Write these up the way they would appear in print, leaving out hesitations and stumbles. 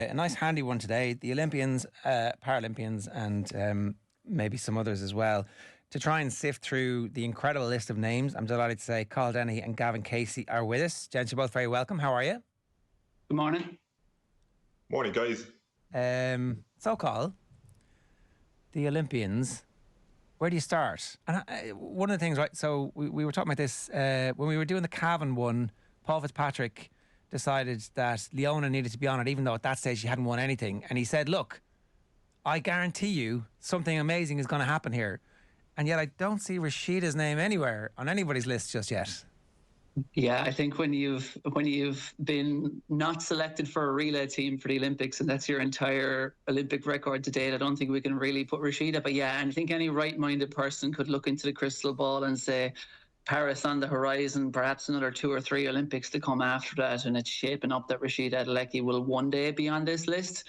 A nice handy one today. The Olympians, Paralympians and maybe some others as well. To try and sift through the incredible list of names, I'm delighted to say Cathal Dennehy and Gavan Casey are with us. Gents, you're both very welcome. How are you? Good morning. Morning, guys. So, Cathal, the Olympians, where do you start? And one of the things, right, so we were talking about this when we were doing the Cavan one. Paul Fitzpatrick decided that Leona needed to be on it, even though at that stage she hadn't won anything. And he said, look, I guarantee you something amazing is going to happen here. And yet I don't see Rashida's name anywhere on anybody's list just yet. Yeah, I think when you've been not selected for a relay team for the Olympics and that's your entire Olympic record to date, I don't think we can really put Rashida. But yeah, and I think any right-minded person could look into the crystal ball and say Paris on the horizon, perhaps another 2 or 3 Olympics to come after that, and it's shaping up that Rashida Adeleke will one day be on this list.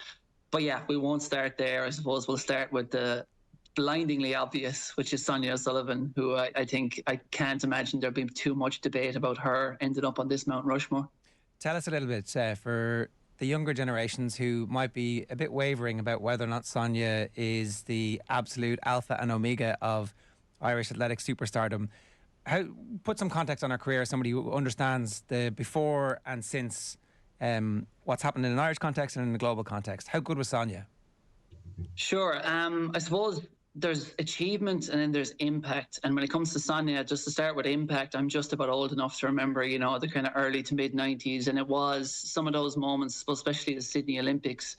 But yeah, we won't start there. I suppose we'll start with the blindingly obvious, which is Sonia O'Sullivan, who I think I can't imagine there'll be too much debate about her ended up on this Mount Rushmore. Tell us a little bit for the younger generations who might be a bit wavering about whether or not Sonia is the absolute alpha and omega of Irish athletic superstardom. Put some context on her career as somebody who understands the before and since, what's happened in an Irish context and in a global context. How good was Sonia? Sure. I suppose there's achievement and then there's impact. And when it comes to Sonia, just to start with impact, I'm just about old enough to remember, the kind of early to mid 90s. And it was some of those moments, especially the Sydney Olympics.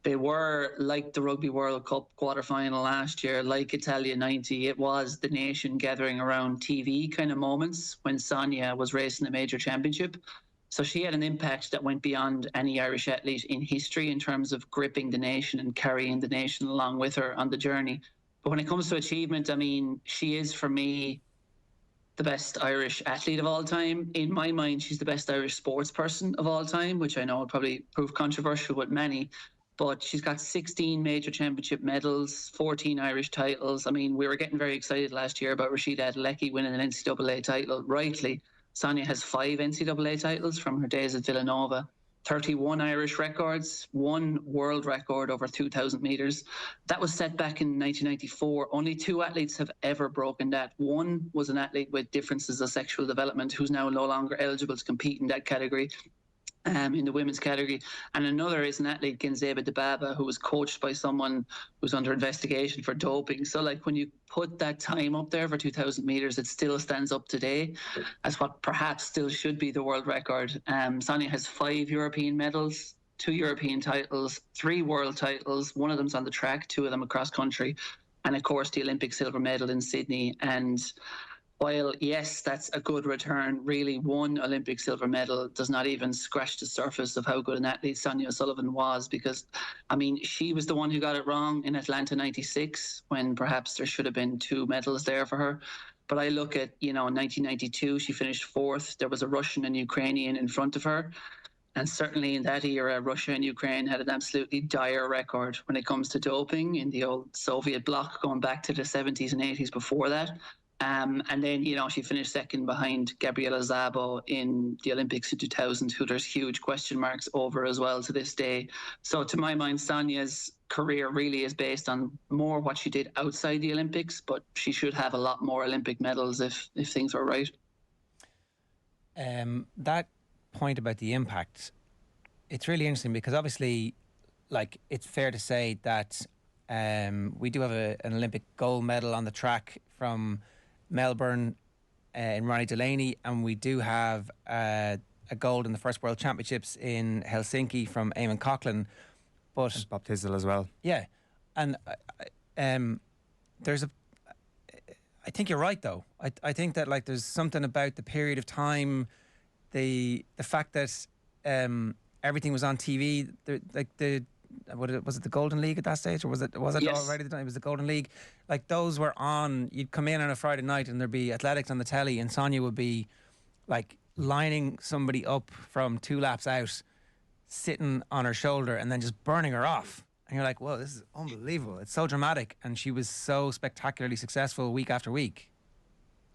They were like the Rugby World Cup quarterfinal last year, like Italia 90. It was the nation gathering around TV kind of moments when Sonia was racing a major championship. So she had an impact that went beyond any Irish athlete in history in terms of gripping the nation and carrying the nation along with her on the journey. But when it comes to achievement, I mean, she is, for me, the best Irish athlete of all time. In my mind, she's the best Irish sports person of all time, which I know would probably prove controversial with many. But she's got 16 major championship medals, 14 Irish titles. I mean, we were getting very excited last year about Rashida Adeleke winning an NCAA title, rightly. Sonia has 5 NCAA titles from her days at Villanova, 31 Irish records, 1 world record over 2,000 metres. That was set back in 1994. Only 2 athletes have ever broken that. One was an athlete with differences of sexual development who's now no longer eligible to compete in that category. In the women's category, and another is an athlete, Genzeba Dibaba, who was coached by someone who's under investigation for doping. So like when you put that time up there for 2,000 metres, it still stands up today as what perhaps still should be the world record. Sonia has 5 European medals, 2 European titles, 3 world titles. One of them's on the track, 2 of them across country, and of course the Olympic silver medal in Sydney. And while, yes, that's a good return, really 1 Olympic silver medal does not even scratch the surface of how good an athlete Sonia O'Sullivan was, because, I mean, she was the one who got it wrong in Atlanta 96 when perhaps there should have been 2 medals there for her. But I look at, 1992, she finished 4th. There was a Russian and Ukrainian in front of her. And certainly in that era, Russia and Ukraine had an absolutely dire record when it comes to doping in the old Soviet bloc, going back to the 70s and 80s before that. And then, she finished 2nd behind Gabriela Szabo in the Olympics in 2000, who there's huge question marks over as well to this day. So to my mind, Sonia's career really is based on more what she did outside the Olympics, but she should have a lot more Olympic medals if things were right. That point about the impact, it's really interesting because obviously, like, it's fair to say that we do have an Olympic gold medal on the track from Melbourne in Ronnie Delaney, and we do have a gold in the first World Championships in Helsinki from Eamon Coughlin. But and Bob Tisdale as well. Yeah, and I think you're right though. I think that like there's something about the period of time, the fact that everything was on TV. Was it the Golden League at that stage, or was it Yes. already the time? It was the Golden League. Like those were on. You'd come in on a Friday night and there'd be athletics on the telly, and Sonia would be like lining somebody up from 2 laps out, sitting on her shoulder, and then just burning her off. And you're like, whoa, this is unbelievable. It's so dramatic, and she was so spectacularly successful week after week.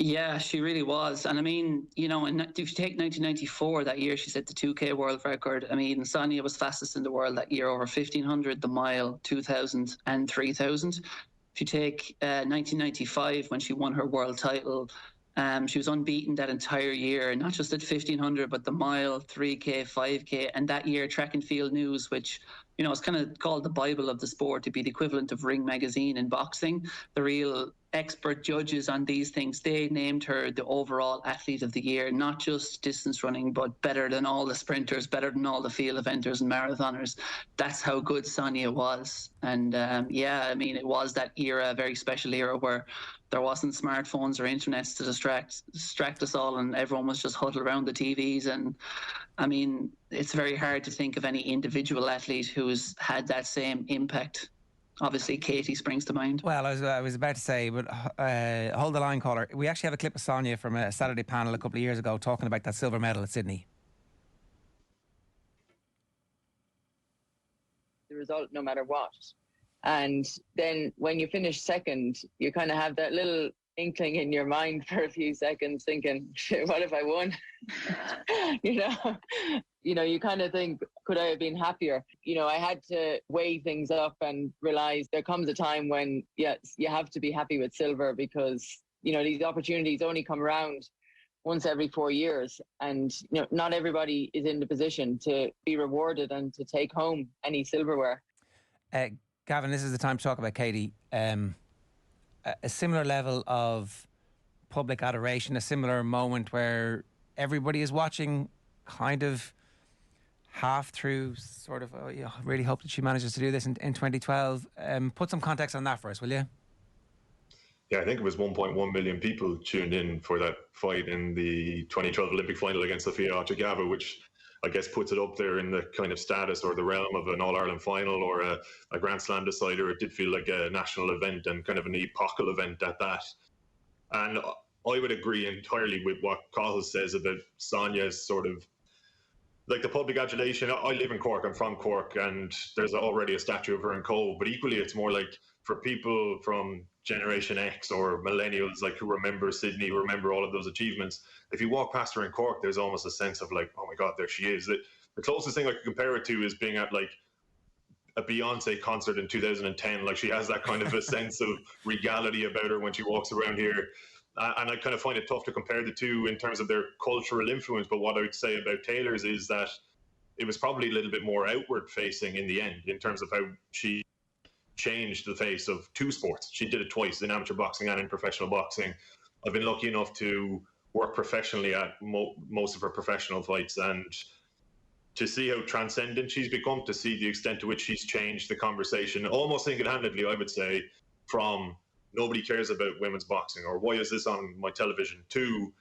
Yeah, she really was. And I mean, you know, and if you take 1994, that year she set the 2K world record. I mean, Sonia was fastest in the world that year, over 1500, the mile, 2000 and 3000. If you take 1995, when she won her world title, she was unbeaten that entire year, not just at 1500, but the mile, 3K, 5K. And that year, Track and Field News, which, you know, it's kind of called the Bible of the sport, to be the equivalent of Ring Magazine in boxing, the real expert judges on these things, they named her the overall athlete of the year, not just distance running, but better than all the sprinters, better than all the field eventers and marathoners. That's how good Sonia was. And yeah, I mean, it was that era, a very special era where there wasn't smartphones or internets to distract us all, and everyone was just huddled around the TVs. And I mean, it's very hard to think of any individual athlete who's had that same impact. Obviously, Katie springs to mind. Well, I was about to say, but hold the line, caller. We actually have a clip of Sonia from a Saturday panel a couple of years ago talking about that silver medal at Sydney. The result, no matter what. And then when you finish second, you kind of have that little inkling in your mind for a few seconds thinking, shit, what if I won? You know, you kind of think, could I have been happier? You know, I had to weigh things up and realize there comes a time when, yes, you have to be happy with silver, because, you know, these opportunities only come around once every 4 years. And, you know, not everybody is in the position to be rewarded and to take home any silverware. Gavin, this is the time to talk about Katie. A similar level of public adoration, a similar moment where everybody is watching, kind of half through, sort of, really hope that she manages to do this in 2012. Put some context on that for us, will you? Yeah, I think it was 1.1 million people tuned in for that fight in the 2012 Olympic final against Sofia Ochagava, which I guess puts it up there in the kind of status or the realm of an All-Ireland final or a Grand Slam decider. It did feel like a national event and kind of an epochal event at that. And I would agree entirely with what Cathal says about Sonia's sort of, like, the public adulation. I live in Cork, I'm from Cork, and there's already a statue of her in Cove, but equally it's more like for people from Generation X or millennials, like, who remember Sydney, who remember all of those achievements. If you walk past her in Cork, there's almost a sense of like, oh my God, there she is. The closest thing I could compare it to is being at like a Beyonce concert in 2010. Like, she has that kind of a sense of regality about her when she walks around here. And I kind of find it tough to compare the two in terms of their cultural influence. But what I would say about Taylor's is that it was probably a little bit more outward facing in the end, in terms of how she changed the face of two sports. She did it twice, in amateur boxing and in professional boxing. I've been lucky enough to work professionally at most of her professional fights, and to see how transcendent she's become, to see the extent to which she's changed the conversation, almost single-handedly, I would say, from nobody cares about women's boxing or why is this on my television, to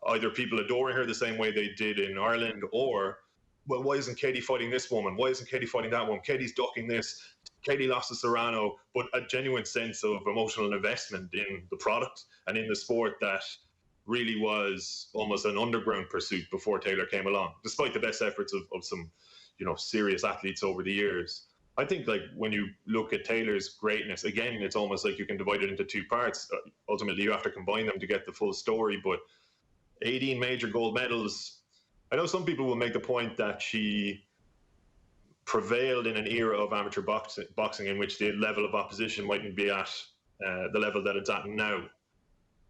either people adoring her the same way they did in Ireland, or, well, why isn't Katie fighting this woman? Why isn't Katie fighting that one? Katie's ducking this. Katie lost to Serrano, but a genuine sense of emotional investment in the product and in the sport that really was almost an underground pursuit before Taylor came along, despite the best efforts of some, you know, serious athletes over the years. I think, like, when you look at Taylor's greatness, again, it's almost like you can divide it into two parts. Ultimately, you have to combine them to get the full story, but 18 major gold medals. I know some people will make the point that she prevailed in an era of amateur boxing in which the level of opposition mightn't be at the level that it's at now.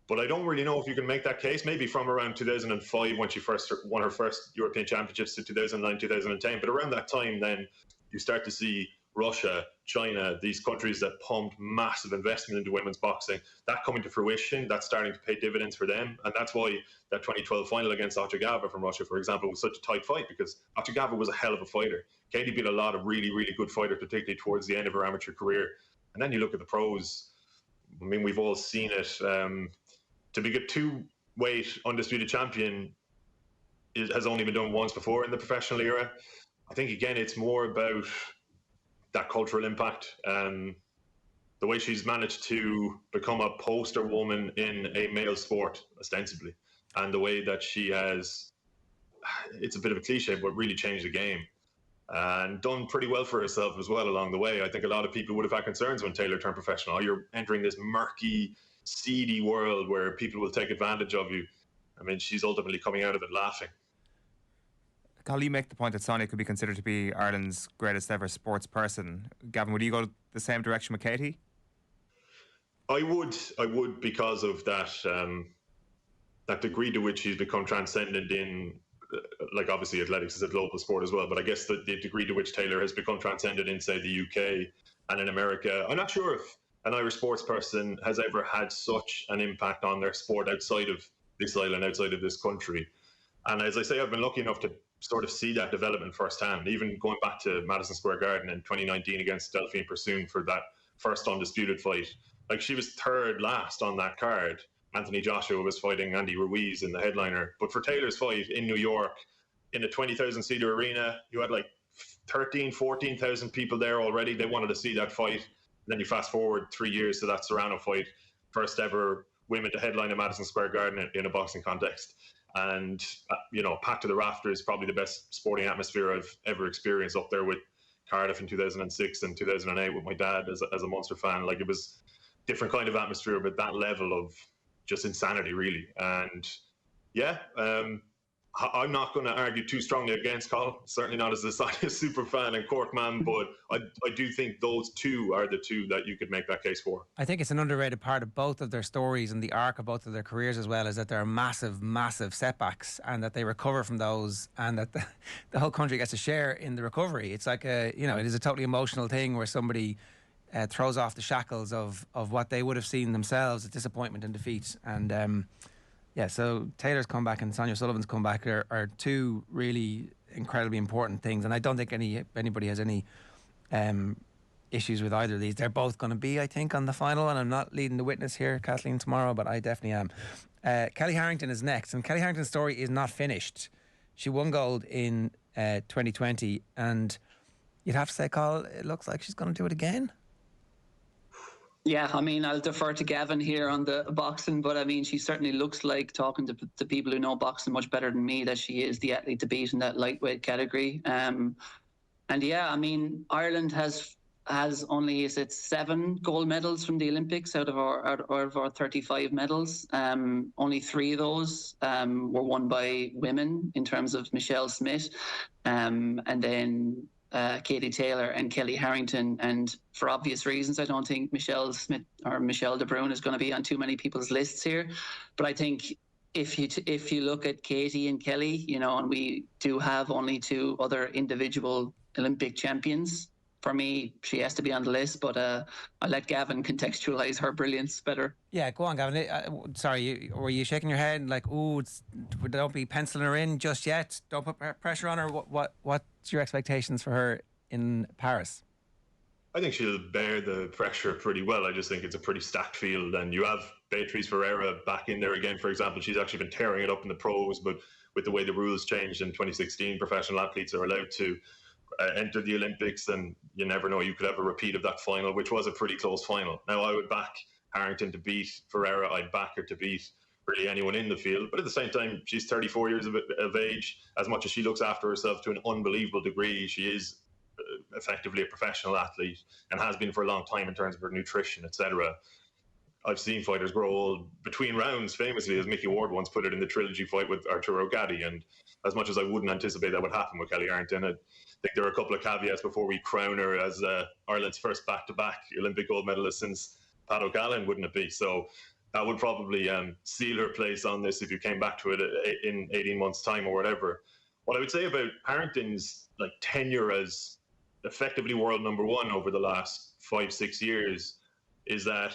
But I don't really know if you can make that case. Maybe from around 2005, when she first won her first European Championships, to 2009, 2010. But around that time, then you start to see Russia, China, these countries that pumped massive investment into women's boxing, that coming to fruition, that's starting to pay dividends for them. And that's why that 2012 final against Ochagava from Russia, for example, was such a tight fight, because Ochagava was a hell of a fighter. Katie beat a lot of really, really good fighters, particularly towards the end of her amateur career. And then you look at the pros. I mean, we've all seen it. To be a two-weight undisputed champion has only been done once before in the professional era. I think, again, it's more about that cultural impact. The way she's managed to become a poster woman in a male sport, ostensibly, and the way that she has, it's a bit of a cliche, but really changed the game and done pretty well for herself as well along the way. I think a lot of people would have had concerns when Taylor turned professional. Oh, you're entering this murky, seedy world where people will take advantage of you. I mean, she's ultimately coming out of it laughing. Cathal, you make the point that Sonia could be considered to be Ireland's greatest ever sports person. Gavin, would you go the same direction with Katie? I would, because of that that degree to which she's become transcendent in, like, obviously athletics is a global sport as well, but I guess the degree to which Taylor has become transcendent in, say, the UK and in America. I'm not sure if an Irish sports person has ever had such an impact on their sport outside of this island, outside of this country. And as I say, I've been lucky enough to sort of see that development firsthand, even going back to Madison Square Garden in 2019 against Delphine Pursoon for that first undisputed fight. Like, she was third last on that card. Anthony Joshua was fighting Andy Ruiz in the headliner. But for Taylor's fight in New York, in a 20,000-seater arena, you had like 14,000 people there already. They wanted to see that fight. And then you fast forward 3 years to that Serrano fight, first ever women to headline at Madison Square Garden in a boxing context. And, packed to the rafters, probably the best sporting atmosphere I've ever experienced, up there with Cardiff in 2006 and 2008 with my dad as a Munster fan. Like, it was different kind of atmosphere, but that level of just insanity, really. And yeah, I'm not going to argue too strongly against Cathal, certainly not as a Sonia super fan and Cork man, but I do think those two are the two that you could make that case for. I think it's an underrated part of both of their stories and the arc of both of their careers as well, is that there are massive, massive setbacks and that they recover from those, and that the whole country gets a share in the recovery. It's like it is a totally emotional thing where somebody throws off the shackles of what they would have seen themselves as disappointment and defeat. And so Taylor's comeback and Sonia Sullivan's comeback are two really incredibly important things. And I don't think anybody has any issues with either of these. They're both going to be, I think, on the final. And I'm not leading the witness here, Kathleen, tomorrow, but I definitely am. Kelly Harrington is next. And Kelly Harrington's story is not finished. She won gold in 2020. And you'd have to say, Cathal, it looks like she's going to do it again. Yeah, I mean, I'll defer to Gavin here on the boxing, but I mean, she certainly looks like, talking to the people who know boxing much better than me, that she is the athlete to beat in that lightweight category. And yeah, I mean, Ireland has only, is it 7 gold medals from the Olympics out of our 35 medals. Only 3 of those were won by women, in terms of Michelle Smith, and then Katie Taylor and Kelly Harrington. And for obvious reasons, I don't think Michelle Smith or Michelle De Bruyne is going to be on too many people's lists here. But I think if you look at Katie and Kelly, and we do have only 2 other individual Olympic champions, for me, she has to be on the list. But I'll let Gavin contextualise her brilliance better. Yeah, go on, Gavin. Sorry, were you shaking your head like, don't be penciling her in just yet? Don't put pressure on her. What's your expectations for her in Paris? I think she'll bear the pressure pretty well. I just think it's a pretty stacked field. And you have Beatriz Ferreira back in there again, for example. She's actually been tearing it up in the pros, but with the way the rules changed in 2016, professional athletes are allowed to enter the Olympics, and you never know, you could have a repeat of that final, which was a pretty close final. Now, I would back Harrington to beat Ferreira. I'd back her to beat really anyone in the field, but at the same time, she's 34 years of age. As much as she looks after herself to an unbelievable degree, she is effectively a professional athlete and has been for a long time in terms of her nutrition, etc. I've seen fighters grow old between rounds, famously, as Mickey Ward once put it in the trilogy fight with Arturo Gatti. And as much as I wouldn't anticipate that would happen with Kelly Harrington, I think there are a couple of caveats before we crown her as Ireland's first back-to-back Olympic gold medalist since Pat O'Callaghan, wouldn't it be? So that would probably seal her place on this if you came back to it in 18 months' time or whatever. What I would say about Harrington's tenure as effectively world number 1 over the last 5-6 years is that,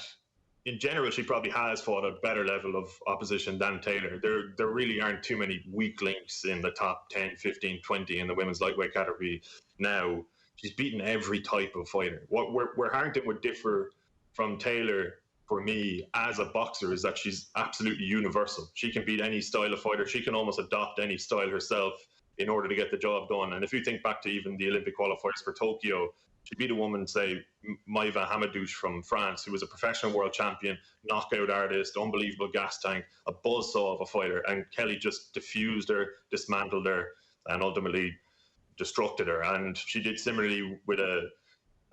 in general, she probably has fought a better level of opposition than Taylor. There really aren't too many weak links in the top 10, 15, 20 in the women's lightweight category now. She's beaten every type of fighter. Where Harrington would differ from Taylor, for me, as a boxer, is that she's absolutely universal. She can beat any style of fighter. She can almost adopt any style herself in order to get the job done. And if you think back to even the Olympic qualifiers for Tokyo, she beat a woman, say, Maïva Hamadouche from France, who was a professional world champion, knockout artist, unbelievable gas tank, a buzzsaw of a fighter. And Kelly just diffused her, dismantled her, and ultimately destructed her. And she did similarly with a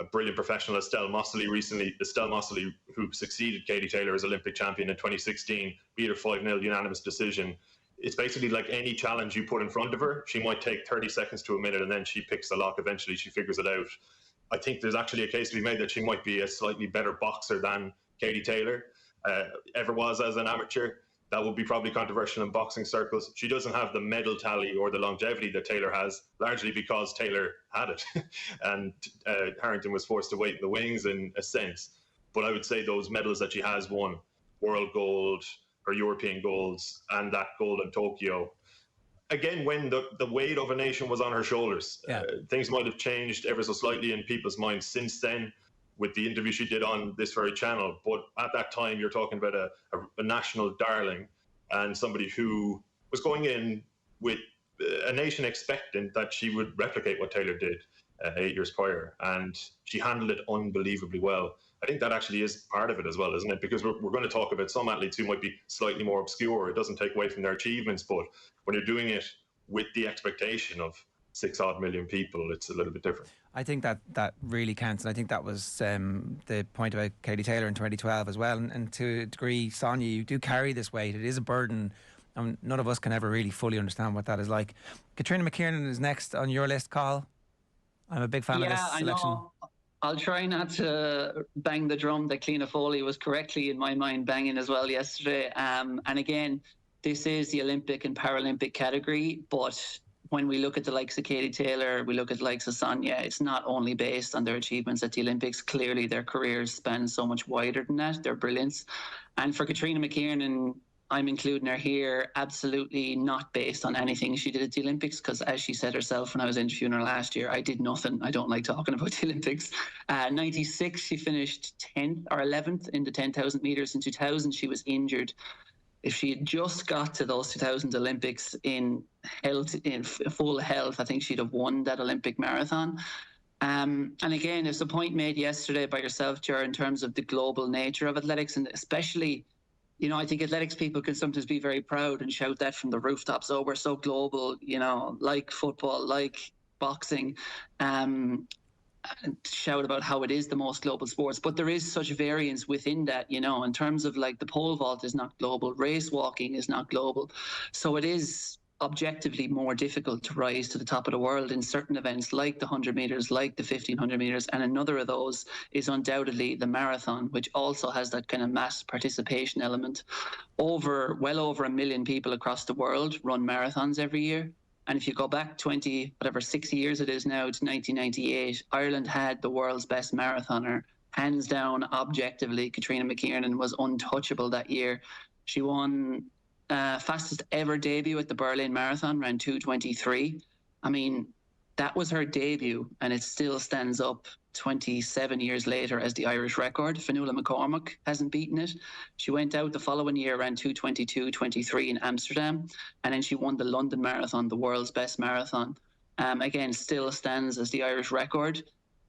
a brilliant professional, Estelle Mosley, who succeeded Katie Taylor as Olympic champion in 2016, beat her 5-0 unanimous decision. It's basically like any challenge you put in front of her. She might take 30 seconds to a minute, and then she picks the lock. Eventually, she figures it out. I think there's actually a case to be made that she might be a slightly better boxer than Katie Taylor ever was as an amateur. That would be probably controversial in boxing circles. She doesn't have the medal tally or the longevity that Taylor has, largely because Taylor had it. And Harrington was forced to wait in the wings in a sense. But I would say those medals that she has won, world gold, her European golds, and that gold in Tokyo, again, when the weight of a nation was on her shoulders, things might have changed ever so slightly in people's minds since then, with the interview she did on this very channel. But at that time, you're talking about a national darling and somebody who was going in with a nation expectant that she would replicate what Taylor did 8 years prior. And she handled it unbelievably well. I think that actually is part of it as well, isn't it? Because we're going to talk about some athletes who might be slightly more obscure. It doesn't take away from their achievements, but when you're doing it with the expectation of 6-odd million people, it's a little bit different. I think that really counts, and I think that was the point about Katie Taylor in 2012 as well. And to a degree, Sonia, you do carry this weight. It is a burden. None of us can ever really fully understand what that is like. Katrina McKiernan is next on your list, Carl. I'm a big fan of this selection. I know. I'll try not to bang the drum that Cliona Foley was correctly, in my mind, banging as well yesterday. And again, this is the Olympic and Paralympic category, but when we look at the likes of Katie Taylor, we look at the likes of Sonia, it's not only based on their achievements at the Olympics. Clearly, their careers span so much wider than that. They're brilliant. And for Katrina McKiernan, I'm including her here, absolutely not based on anything she did at the Olympics, because as she said herself when I was interviewing her last year, I did nothing. I don't like talking about the Olympics. 96, she finished 10th or 11th in the 10,000 metres. In 2000, she was injured. If she had just got to those 2000 Olympics in full health, I think she'd have won that Olympic marathon. And again, there's a point made yesterday by yourself, Ger, in terms of the global nature of athletics, and especially, you know, I think athletics people can sometimes be very proud and shout that from the rooftops. Oh, we're so global, you know, like football, like boxing. Shout about how it is the most global sports, but there is such variance within that, you know, in terms of like the pole vault is not global, race walking is not global. So it is objectively more difficult to rise to the top of the world in certain events like the 100 metres, like the 1500 metres. And another of those is undoubtedly the marathon, which also has that kind of mass participation element. Well over 1 million people across the world run marathons every year. And if you go back 60 years it is now, to 1998, Ireland had the world's best marathoner. Hands down, objectively, Katrina McKiernan was untouchable that year. She won fastest ever debut at the Berlin Marathon, ran 2:23. I mean, that was her debut, and it still stands up 27 years later as the Irish record. Fionnuala McCormack hasn't beaten it. She went out the following year, ran 2:22:23 in Amsterdam, and then she won the London Marathon, the world's best marathon. Again, still stands as the Irish record.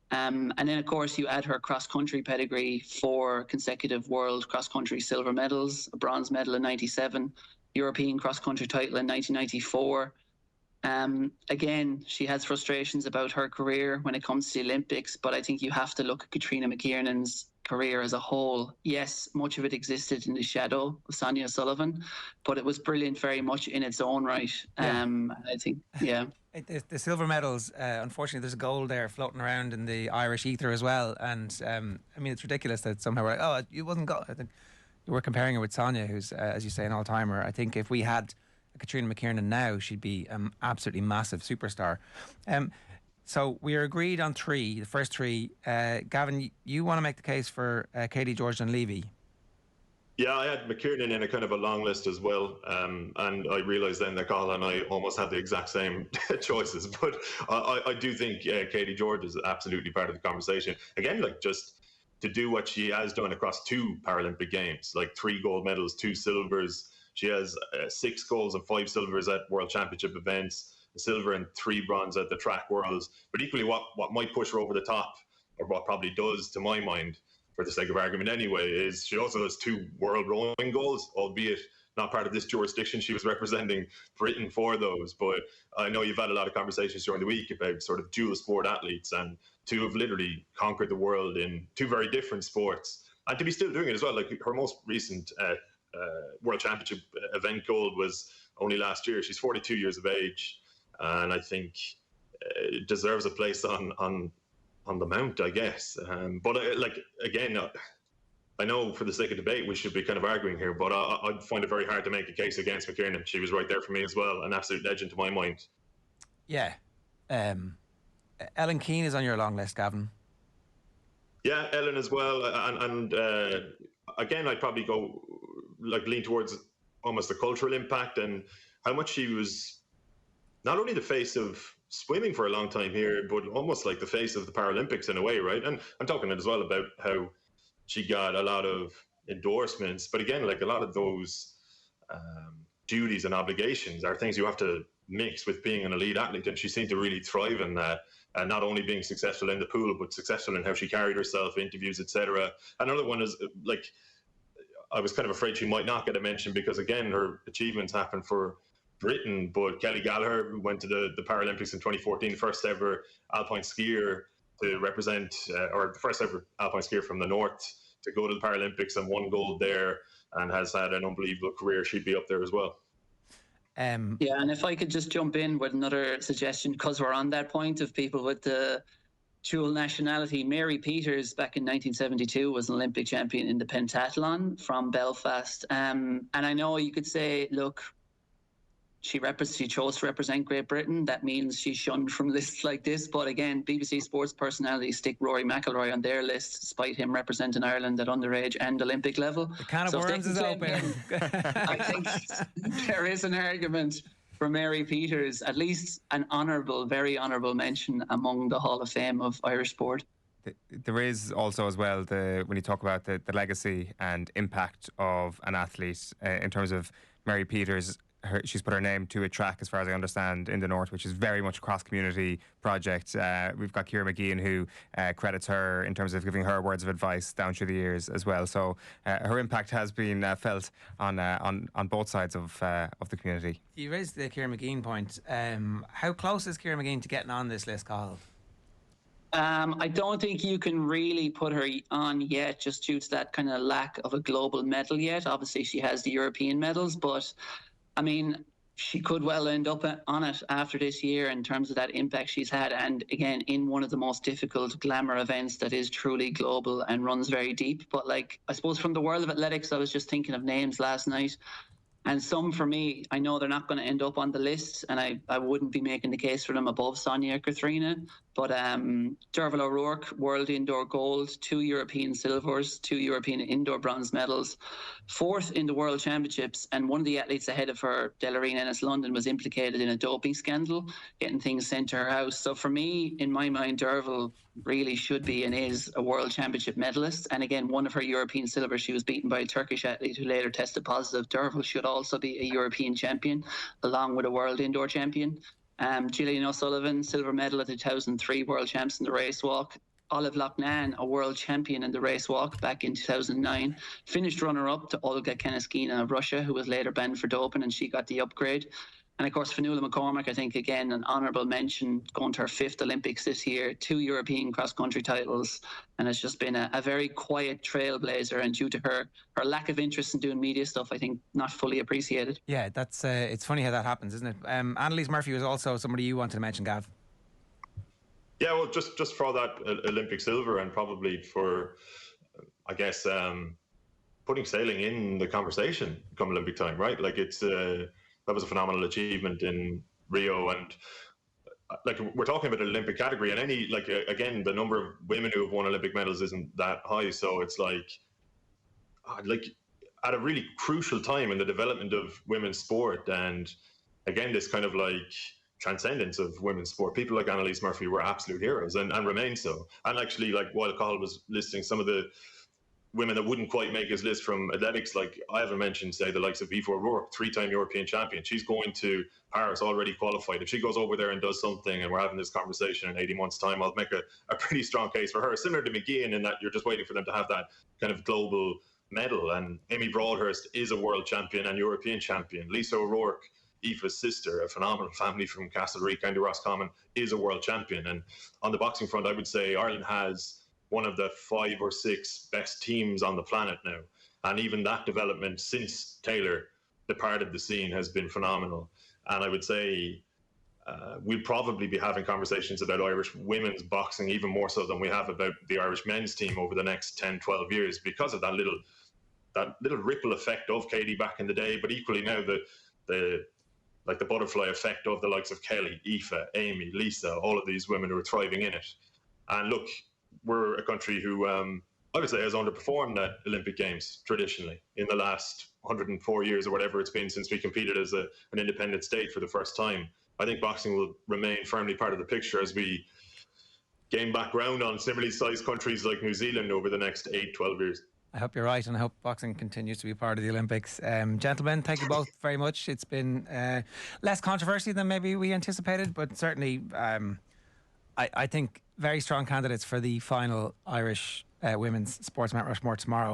And then, of course, you add her cross-country pedigree, 4 consecutive world cross-country silver medals, a bronze medal in 97, European cross-country title in 1994. Again, she has frustrations about her career when it comes to the Olympics, but I think you have to look at Katrina McKiernan's career as a whole. Yes, much of it existed in the shadow of Sonia Sullivan, but it was brilliant very much in its own right. I think, The silver medals, unfortunately, there's a gold there floating around in the Irish ether as well. And I mean, it's ridiculous that somehow we're like, it wasn't gold. I think you were comparing her with Sonia, who's, as you say, an all-timer. I think if we had Katrina McKiernan now, she'd be an absolutely massive superstar. So we are agreed on 3, the first 3. Gavin, you want to make the case for Katie George-Dunlevy? Yeah, I had McKiernan in a kind of a long list as well, and I realised then that Cathal and I almost had the exact same choices. But I do think Katie George is absolutely part of the conversation. Again, like just to do what she has done across 2 Paralympic Games, like 3 gold medals, 2 silvers. She has 6 golds and 5 silvers at World Championship events, a silver and 3 bronze at the Track Worlds. But equally, what might push her over the top, or what probably does, to my mind, for the sake of argument anyway, is she also has 2 world rowing golds, albeit not part of this jurisdiction. She was representing Britain for those. But I know you've had a lot of conversations during the week about sort of dual sport athletes, and to have literally conquered the world in two very different sports, and to be still doing it as well. Like her most recent World Championship event gold was only last year. She's 42 years of age, and I think deserves a place on the mount, I guess. But like again, I know for the sake of debate we should be kind of arguing here, but I'd find it very hard to make a case against McKiernan. She was right there for me as well, an absolute legend to my mind. Yeah. Ellen Keane is on your long list, Gavin. Yeah, Ellen as well, and again, I'd probably go lean towards almost the cultural impact and how much she was not only the face of swimming for a long time here, but almost like the face of the Paralympics in a way, right? And I'm talking as well about how she got a lot of endorsements, but again, like a lot of those duties and obligations are things you have to mix with being an elite athlete, and she seemed to really thrive in that. And not only being successful in the pool, but successful in how she carried herself, interviews, etc. Another one is like, I was kind of afraid she might not get a mention because again, her achievements happened for Britain, but Kelly Gallagher, who went to the Paralympics in 2014, first ever alpine skier to represent, or the first ever alpine skier from the north to go to the Paralympics and won gold there, and has had an unbelievable career. She'd be up there as well. Yeah, and if I could just jump in with another suggestion, because we're on that point of people with the dual nationality. Mary Peters back in 1972 was an Olympic champion in the pentathlon from Belfast. And I know you could say, look, she chose to represent Great Britain. That means she's shunned from lists like this. But again, BBC Sports personalities stick Rory McIlroy on their list, despite him representing Ireland at underage and Olympic level. The can of worms is open. I think there is an argument for Mary Peters, at least an honourable, very honourable mention among the Hall of Fame of Irish sport. There is also as well, when you talk about the legacy and impact of an athlete in terms of Mary Peters, she's put her name to a track, as far as I understand, in the north, which is very much a cross-community project. We've got Ciara McGeehan, who credits her in terms of giving her words of advice down through the years as well. So her impact has been felt on both sides of the community. You raised the Ciara McGeehan point. How close is Ciara McGeehan to getting on this list, Cathal? I don't think you can really put her on yet, just due to that kind of lack of a global medal yet. Obviously, she has the European medals, but I mean, she could well end up on it after this year in terms of that impact she's had. And again, in one of the most difficult glamour events that is truly global and runs very deep. But like, I suppose from the world of athletics, I was just thinking of names last night. And some, for me, I know they're not going to end up on the list, and I wouldn't be making the case for them above Sonia Katrina. But Derval O'Rourke, world indoor gold, 2 European silvers, 2 European indoor bronze medals, 4th in the World Championships, and one of the athletes ahead of her, Delarine Ennis London, was implicated in a doping scandal, getting things sent to her house. So for me, in my mind, Derval really should be and is a World Championship medalist. And again, one of her European silvers, she was beaten by a Turkish athlete who later tested positive. Derval should also be a European champion, along with a world indoor champion. Gillian O'Sullivan, silver medal at the 2003 World Champs in the race walk. Olive Loughnane, a world champion in the race walk back in 2009. Finished runner-up to Olga Keneskina of Russia, who was later banned for doping, and she got the upgrade. And of course, Fionnuala McCormack, I think, again, an honourable mention, going to her 5th Olympics this year, 2 European cross-country titles, and it's just been a very quiet trailblazer, and due to her lack of interest in doing media stuff, I think not fully appreciated. Yeah, that's it's funny how that happens, isn't it? Annalise Murphy was also somebody you wanted to mention, Gav. Yeah, well, just for that Olympic silver, and probably for, I guess, putting sailing in the conversation come Olympic time, right? Like it's that was a phenomenal achievement in Rio, and like we're talking about an Olympic category, and any again, the number of women who have won Olympic medals isn't that high, so it's like at a really crucial time in the development of women's sport, and again, this kind of like transcendence of women's sport. People like Annalise Murphy were absolute heroes and remain so. And actually, like while Cathal was listing some of the women that wouldn't quite make his list from athletics, like I haven't mentioned, say, the likes of Aoife O'Rourke, 3-time European champion. She's going to Paris already qualified. If she goes over there and does something, and we're having this conversation in 80 months' time, I'll make a pretty strong case for her. Similar to McGeehan, in that you're just waiting for them to have that kind of global medal. And Amy Broadhurst is a world champion and European champion. Lisa O'Rourke, Aoife's sister, a phenomenal family from Castlereagh, County Roscommon, is a world champion. And on the boxing front, I would say Ireland has one of the 5 or 6 best teams on the planet now. And even that development since Taylor departed the scene has been phenomenal. And I would say we'll probably be having conversations about Irish women's boxing even more so than we have about the Irish men's team over the next 10, 12 years because of that little ripple effect of Katie back in the day, but equally now the butterfly effect of the likes of Kelly, Aoife, Amy, Lisa, all of these women who are thriving in it. And look, we're a country who I would say has underperformed at Olympic Games traditionally in the last 104 years or whatever it's been since we competed as an independent state for the first time. I think boxing will remain firmly part of the picture as we gain back ground on similarly sized countries like New Zealand over the next 8, 12 years. I hope you're right, and I hope boxing continues to be part of the Olympics. Gentlemen, thank you both very much. It's been less controversy than maybe we anticipated, but certainly I think very strong candidates for the final Irish women's sports Mount Rushmore tomorrow.